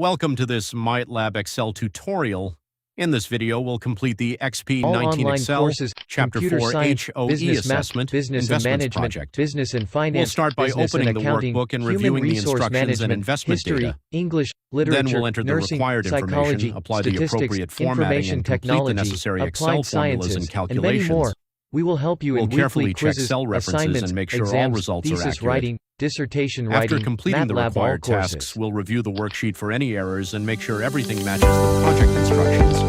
Welcome to this MYITLAB Excel tutorial. In this video, we'll complete the Exp19 Excel courses, Chapter 4 science, HOE business Assessment business Investments and management, Project. business and finance, We'll start by business opening and the accounting, workbook and human reviewing the resource instructions management, and investment history, data. English, literature, Then we'll enter the nursing, required information, psychology, apply the statistics, appropriate formatting, information and complete the technology, necessary Excel applied formulas sciences, and and calculations. many more. We will help you We'll in carefully weekly check quizzes, cell references assignments, and make sure all exams, results are thesis accurate. writing, dissertation After writing, completing the MATLAB required all courses. tasks, we'll review the worksheet for any errors and make sure everything matches the project instructions.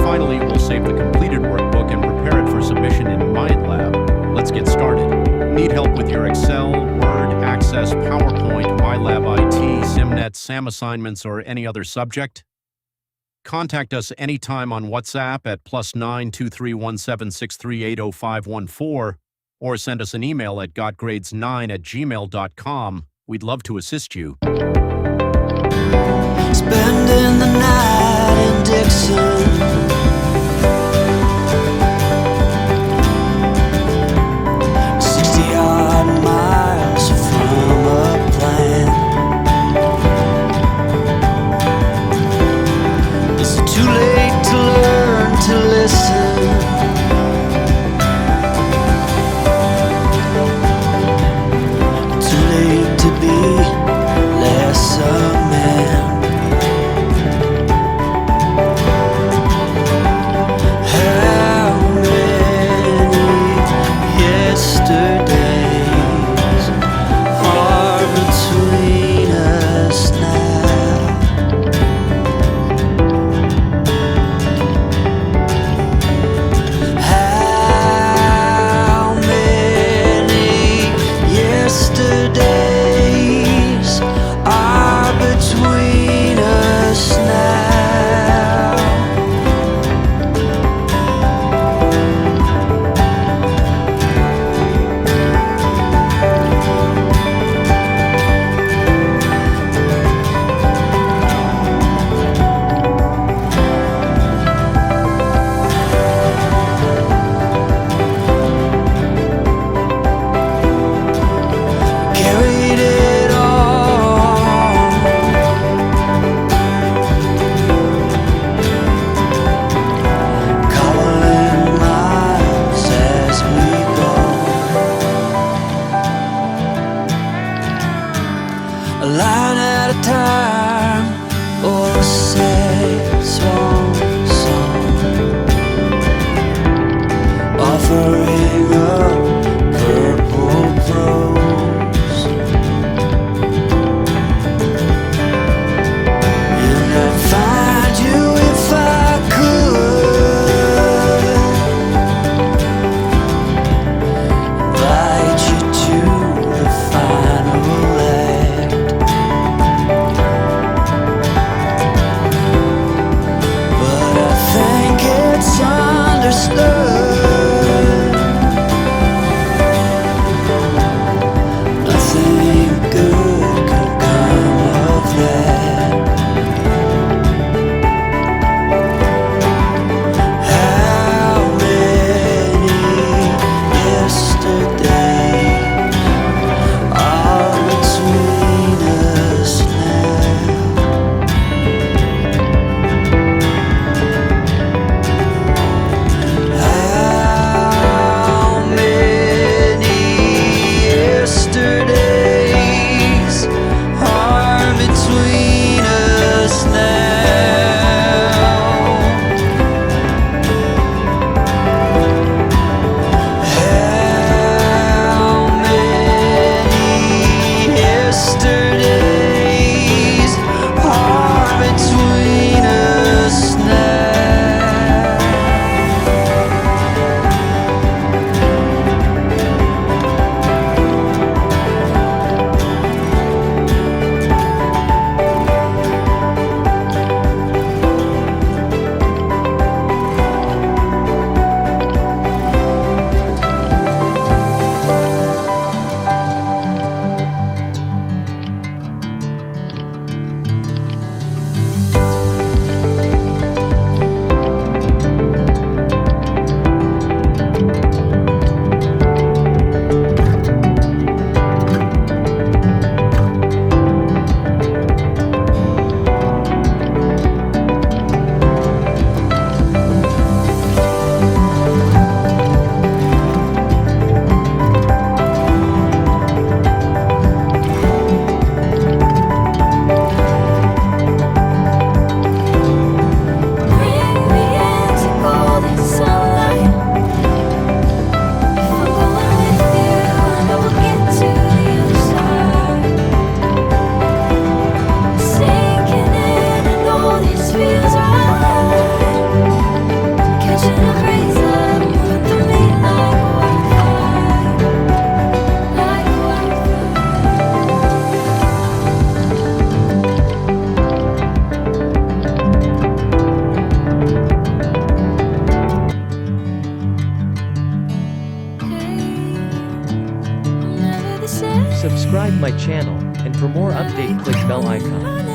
Finally, we'll save the completed workbook and prepare it for submission in MyLab. Let's get started. Need help with your Excel, Word, Access, PowerPoint, MyLabIT, SimNet, SAM assignments, or any other subject? Contact us anytime on WhatsApp at +9 231763800514 or send us an email at gotgrades9@gmail.com. We'd love to assist you. Spending the night in Dixon, 60-odd miles from a plant. Is it too late to learn to listen? Too late to be less my channel, and for more update click bell icon.